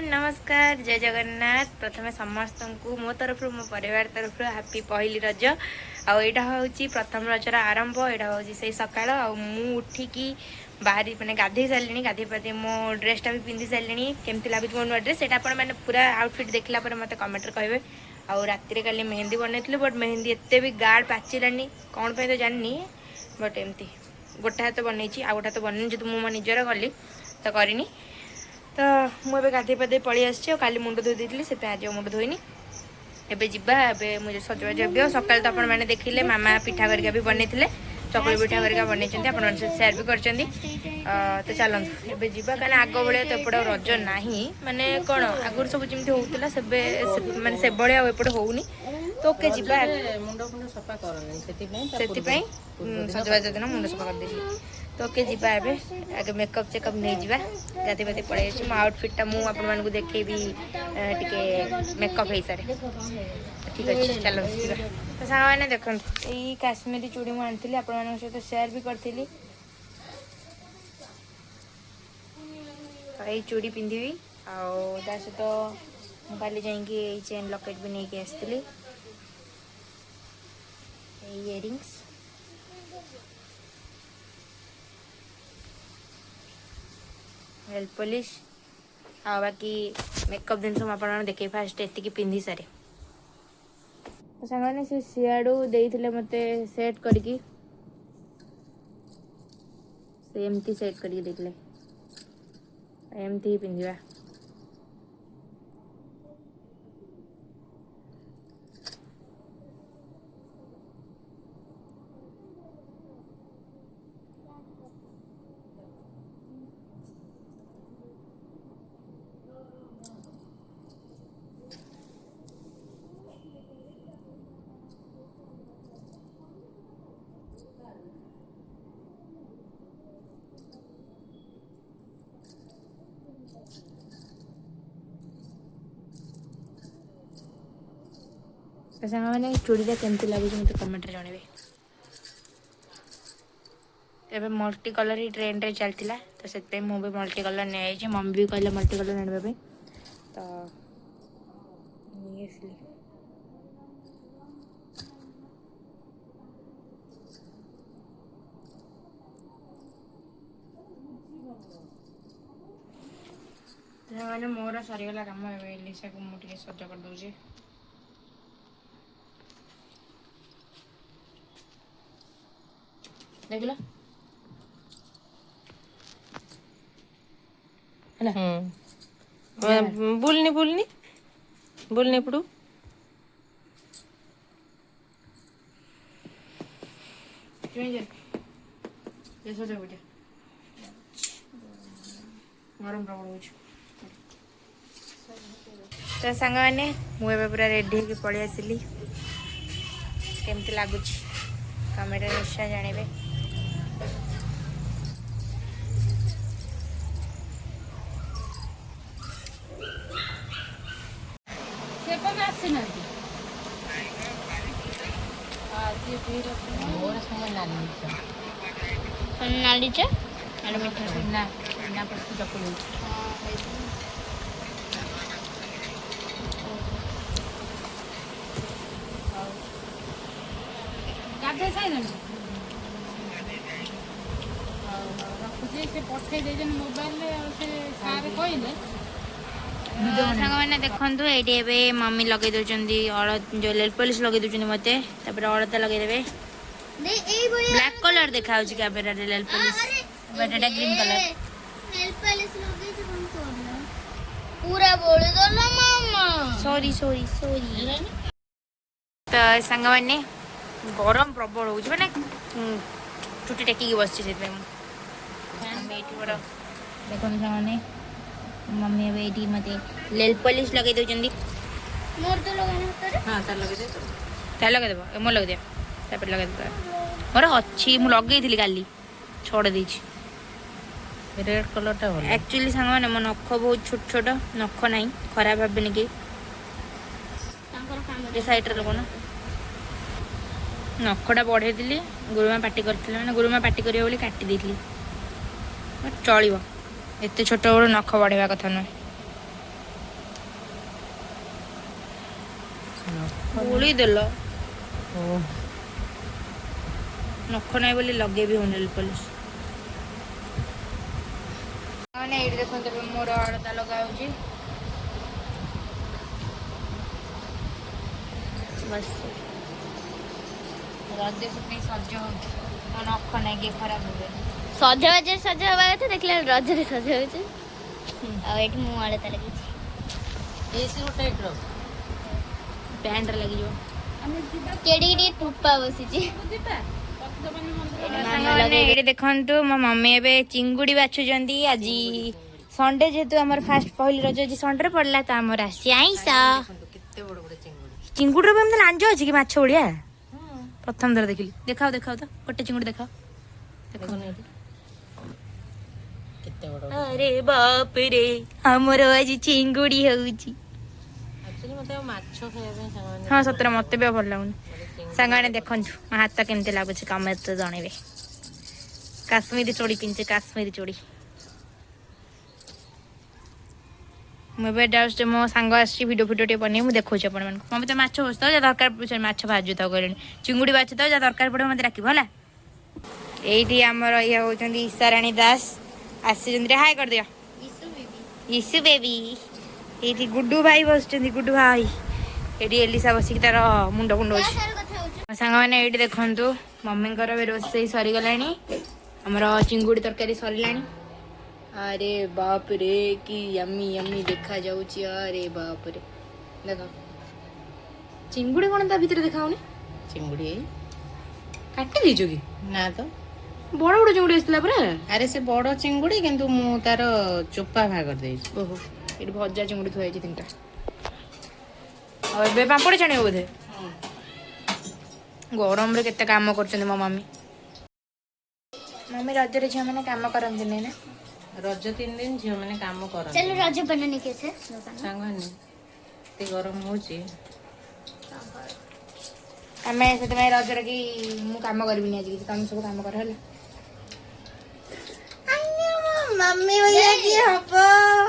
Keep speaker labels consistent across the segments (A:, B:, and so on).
A: नमस्कार जय जगन्नाथ। प्रथम समस्त को मो तरफ मो परिवार तरफ हापी पहली रज। आईटा हूँ प्रथम रजर आरंभ। यहाँ हूँ से सका उठिकी बाहरी मैंने गाधे सारे गाधे पाधे मो ड्रेसटा भी पिंधि सारे। केमती लगुच मो नुआ ड्रेस यहाँ मैंने पूरा आउटफिट देखला मत कमेंट कहे। आउ राति कल मेहंदी बनई बट मेहंदी एत भी गाढ़ पाचिलानी कौन पे तो जानी बट एमती गोटे हाथ बनई आ गोटे हाथ बननी जो मो निजर कली तो करनी। तो मुझे गाधे पाधे पलि आसी काली मुंड धोई देती से आज मुंड धोईनी। एबे जीवा एबे मुझे सजबाज हे सकाल तो आपने देखिले मामा पिठा करके भी बनई चकुली पिठा करके बनई सेयार भी कर। तो चलते एबे जीवा कहीं आग भाया तो एपटे रज ना माने कौन आगुरी सब जमी होता से माने से भाया एपटे होनी। तो ओके जीवा सजबाज दिन मुंड सफा कर देली। तो ओके जीवा एबे आगे मेकअप चेकअप नहीं जावा गाधे पाधे पलि मो आउटफिटा मुझे देखेबी टिके मेकअप हो सारे ठीक अच्छे चलो। तो साने देखो यही काश्मीरी चूड़ी मुझे आनी आप सहित सेयार भी करी। यही चूड़ी पिंधि ता सहित मुझे जाकि चेन लकेट भी नहीं आसती इयरिंग्स नेल पॉलिश आ बाकी मेकअप जिन आप देखे फास्ट एति पिंधि सारे। तो साने से सियाड़ू देते मत सेट करके एमती सेट करके देते एमती ही पिंधा। तो मैंने चूड़ीटा केमती लगुच मत कमेंट जनइबे। एबे मल्टी कलर ही ट्रेंड रे चलता तो से मुझे मल्टी कलर नहीं मम्मी भी कहले मल्टी कलर आने तो मैंने मोर सरीगला कम एलिसा को मुझे सज कर दूसरी। देख लो
B: बोलनी बोलनी बोलने पड़ू
A: गरम प्रबल तो सांग मैंने मुझे पूरा रेडी होगी पलि आसली केमती लगुच कमेंट निश्चय जानवे। नाली चकुली गाधे सारे पठे मोबाइल सांग मैंने देखु ये मम्मी लगे दौरान जो नेल पॉलिश लगे दौरान मत अलता लगेदे ब्लैक कलर देखा camera nail polish but Etah green colour nail polish लगे पूरा बोल दो मामा सॉरी सॉरी सॉरी। तो सांग मैंने गरम प्रबल हो मैंने चुटी टेकिकी बस देखो सामने मम्मी ये मत नेल पॉलिश लगे दौरान मोर तो लगे हाँ तार लगे तार लगेदेव मोर लगे तापर लगे मोर अच्छी मुझे लगे काली छोड़ दी
B: रेड कलर टा
A: एक्चुअली सांग मैंने मो नख बहुत छोट छोट नख ना खराब भावेनि कि सैड लोक ना नखटा बढ़ेली गुरुमा पार्टी करते मैंने गुरुमा पार्टी करेंगे काटी चलो एत छोट बड़ नख बढ़ेवा कथा नुहे बोली देल
B: ओ
A: नख ना बोली लगे भी नेल पॉलिश मैंने ये देखो मोर अड़ता लगा बस रज से सज हो नख नहीं खराब हुए
C: सजबाज सज हवा कथा देखला रजरे सज होचे आ एठी मु आले लगी
B: एसी टाइप रो
A: पैंट लगी जो
C: केडी केडी टुप्पा बसिची
A: देखु मो मम्मी ए चिंगुड़ी बाछुंट आज संडे जेहेतु आम फास्ट पहली रज आज संडे पड़ला तो आम आसी आईस चिंगुड़ी लांज अच्छी कि माछ भड़िया प्रथम थर देखिली देखाओ देखाओ तो गोटे चिंगुड़ी देखाओ अरे बाप रे हमर आज चिंगुड़ी होउची हाँ सतरे मत भी भल लगुनि सांगे देखु मो हाथ केमती लगुच कम तो जनइबे काश्मीरी चूड़ी पिंचे काश्मीरी चूड़ी मुझे मो सांग भिडियो फिडियो बन मुझे देखा अपन मम्मी तो माछ बसता जहाँ दरकार माछ भाजु था कहले चिंगुड़ी बाछु था जहाँ दरकार पड़े मत डाक है ये आमर ये होती ईशाराणी दास आसी हाय कर दिया यीशु बेबी ये गुड्डू भाई बस गुड्डू भाई ये एलिसा बसिक तार मुंड कुंड सांग मैंने ये देखु मम्मी रोसे सरीगला आमर चिंगुड़ी तरकारी सरला अरे बाप रे कि यम्मी यम्मी देखा जाउची अरे बाप रे देख चिंगुड़ी कौन ता भीतर देखाउनी
B: चिंगुड़ी
A: काटी दीजो कि
B: ना तो
A: बड़ बड़ चिंगुड़ी आसला परा
B: अरे से बड़ चिंगुड़ी किंतु मु तार चोपा भाग कर देइछ
A: ओहो ये भजा चिंगुड़ी थुआ है तीनटा और एबे पापड़ छाणे बोधे गरम रे केते काम करछन मो मम्मी मम्मी रजरे झिया माने काम करन दिने ना
B: रज 3 दिन झियो मैंने काम कर
C: चलो रज बनाने कैसे
B: सांगनी ते गरम होची
A: आमे से तमे रजरे की मु काम करबी नै आज काम सब काम कर हला मम्मी भैया की हपो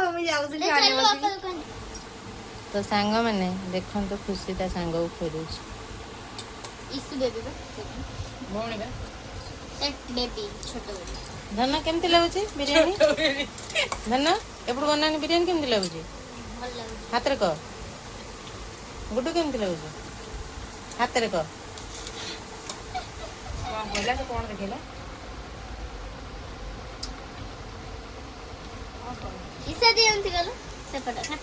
A: हम जाऊ से खाने बसी
B: तो सांग मैंने देखन तो खुशी ता सांग को खोलुछ
C: इस बेबी
A: भौणी बा
C: बेबी छोटो बेबी
B: धन केमती लगुची बिरयानी धन एपड़ बनानी बिरयानी केमती लगुची
C: भल लागो
B: हाथ रे क गुड्डू केमती लगुची हाथ रे क
A: बोला तो कौन देखेला
C: इसा दे अंत गलो सेपटा खा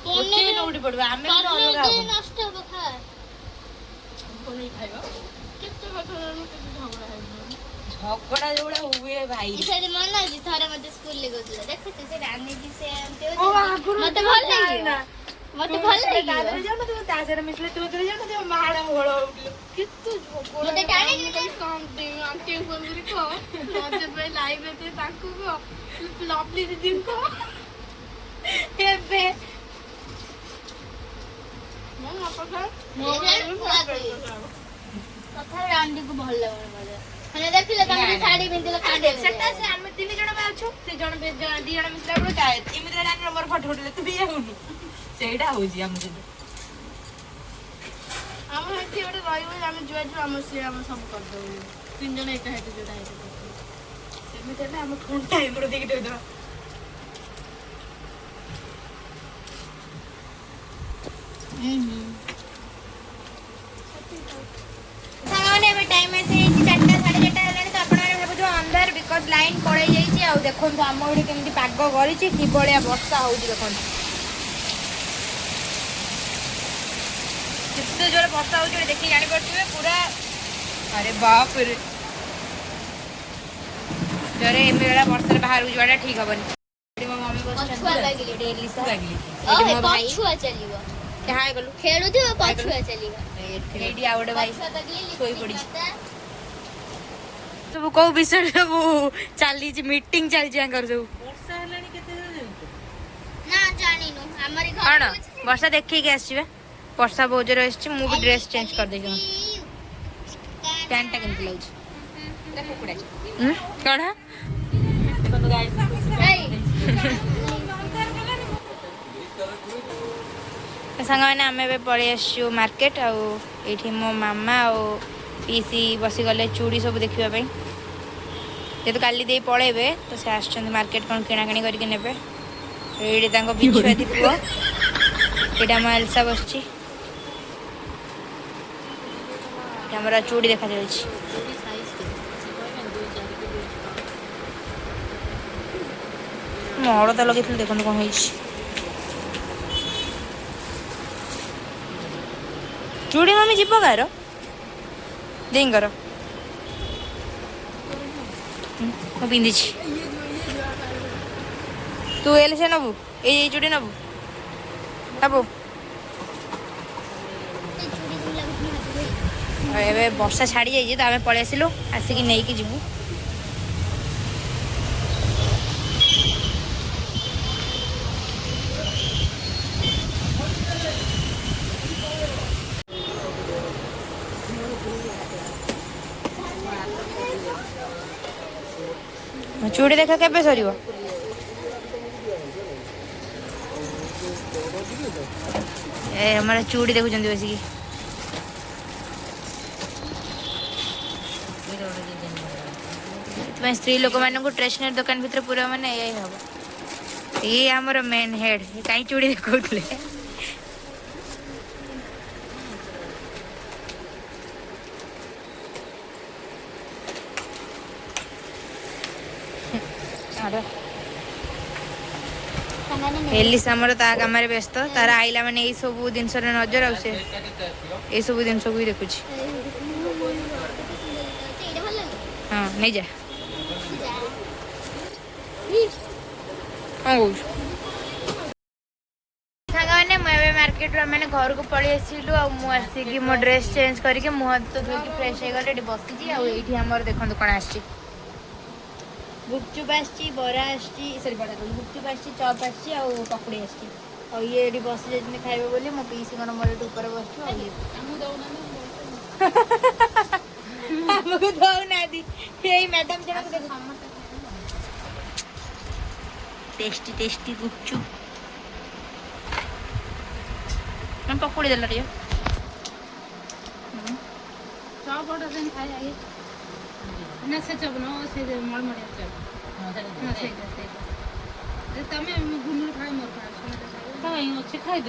A: कोने नोडी पड़बा हमें तो अलग हो
C: नष्ट हो खा
A: कोने खाइबो
C: कितने बड़ा झगड़ा है
A: झगड़ा जोड़ा हुए भाई
C: इसा दे मन आज थारे मते स्कूल ले गयो देखो तो से रानी जी से आंते
A: ओ आगुर
C: मते भल लागी ना मते भल लागी
A: दादर जाओ ना तू ताजर मिसले तू करे जाओ ना तू माड़ा होळो कितु झगड़ा
C: मते टाणी दे
D: काम दे आंटी को मेरे को लॉन्च पे लाइव थे ताकू को लवली दीदी को
A: एबे
D: मैं आपका
C: कथा रानी को भल लागो मते हने देखिले तमे साड़ी पिंदिले काडे
A: सेटा से हम तीन जण बा अछु से जण बे दी जण मिसला बड़ जाय इमिरे रानी नंबर फोटो उठले तू भी आउनु सेटा होजी हम जे
D: हम हेती ओटे रहिबो हम जुआ जुआ हम से हम सब कर दो तीन जन एक हेती जोडा हेती
A: सेमिते ना हम फोन टाइम रो देख दे दो सामाने में टाइम ऐसे 4:30 4:30 हेलानी तो आपण माने भाबु जो अंधार बिकॉज़ लाइन पळै जाईची आ देखन तो हम ओडी केमती पाग करिची की बळिया वर्षा होउची देखन कितने जोर वर्षा होउची देखि जानि पड़थुवे पूरा अरे बाप रे जरे एमेरा वर्षा बाहर उजवाडा ठीक हबनी मो मम्मी
C: पछुआ लागली
A: डेली सा लागली
C: ओ पछुआ चलीबो
A: क्या है गलु
C: खेलु थियो पछुआ चलीबो
A: एडी आवडे भाई
C: पछुआ तगली
A: सोई पड़ी सब को विषय सब चली मीटिंग चली कर सब
B: वर्षा हेलानी केते जण
C: ना जानिनु हमरी
A: कौन
C: घर
A: वर्षा देखी के आसीबे वर्षा बहुत जोर आसी मु भी ड्रेस चेंज कर दे पैंट टा केमती लागछ कौन सांग मैंने आम ए पलि आसु मार्केट आउ ये मो मामा आ पीसी बसीगले चूड़ी सब देखापी जेहतु काली दे पलैबे तो से आस मार्केट कौन किणाकिणी करके नेबे ये बिछुआती पुओ यहाँ आम एल्सा बस हमारा चूड़ी देखा जाए हड़ता लगे देखो कौन हो चूड़ी मम्मी जीव गार देर पिंधि तू एल से नबू ये चूड़ी नबू नबू ए वर्षा छाड़ी जाइए तो आम पलि आसिलु आसिक नहीं कि जीवु चूड़ी देखा केबे सरिबो ए हमारा चूड़ी देखुचंदी बसिकी स्त्री लोक मान ट्रेसनारी दुकान भीतर पूरा माने यही हम ये आमर मेन हेड कहीं चूड़ी देखते एलिस आमर ता काम व्यस्त तार आइला माने ये सब जिनस नजर आसे ये सब जिन भी देखुच हाँ नहीं जा मैंने मार्केट मैंने घर को पलि आसलु आसिक मो ड्रेस चेंज करके मुह तो धोकी फ्रेश हो गले बसी आमर देखो कौन आसची गुपचुप आसची बरा आसची सरी बड़ा गुपचुप आसची चप आसची आ पकड़ी आसची और ये बस जाते खाइबे बोली मो पीसी नंबर ऊपर बसु आमको दौना यही मैडम जन टेस्टी टेस्टी गुपचुप मैं पकड़ी देला रे
B: चप बड़ा दिन खाई आगे ना से चप न से मळमळिया चप ना से जे तमे गुंडू खाई मोर खाई अच्छे खाई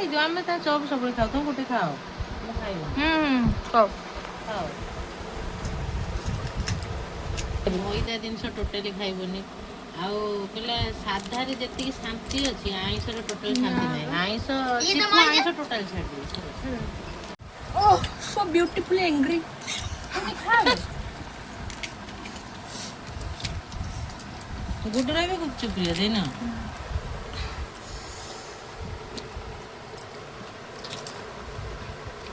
B: दो आमे ता चप सब खाओ तुम गोटे खाओ खाइबो
A: खाओ
B: खाओ मैदा जिन टोटाली खाइबनी आउ कहला साधा रे जति शांति अछि आइंस रे टोटल शांति नै आइंस सिर्फ आइंस टोटल छाड़ दे ओह सो ब्यूटीफुल एंग्री गुडरा भी गुपचुप प्रिय दे ना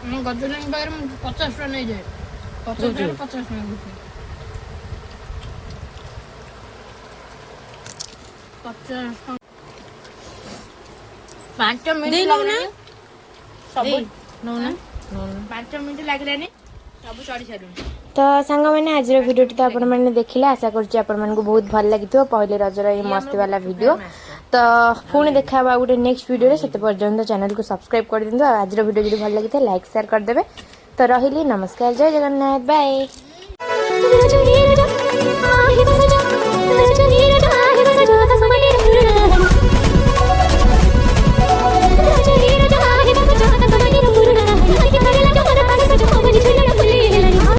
B: मैं गजरन बाहर 50 टका नहीं जाए 50 टका 5 मिनट लगलानी सब नौना 5 मिनट लगलानी सब चढ़ी सारू
A: तो सांग मैंने आज वीडियो तो आपण मैंने देखिले आशा करछि आपण मानको बहुत भल लागि तो पहले रजर ये मस्ती वाला वीडियो तो पुणी देखा गोटे नेक्स्ट वीडियो रे सेते पर्यंत चैनल को सब्सक्राइब कर दिंदो आज वीडियो जदि भल लागि लाइक शेयर कर देबे तो रहिली नमस्कार जय जगन्नाथ बाय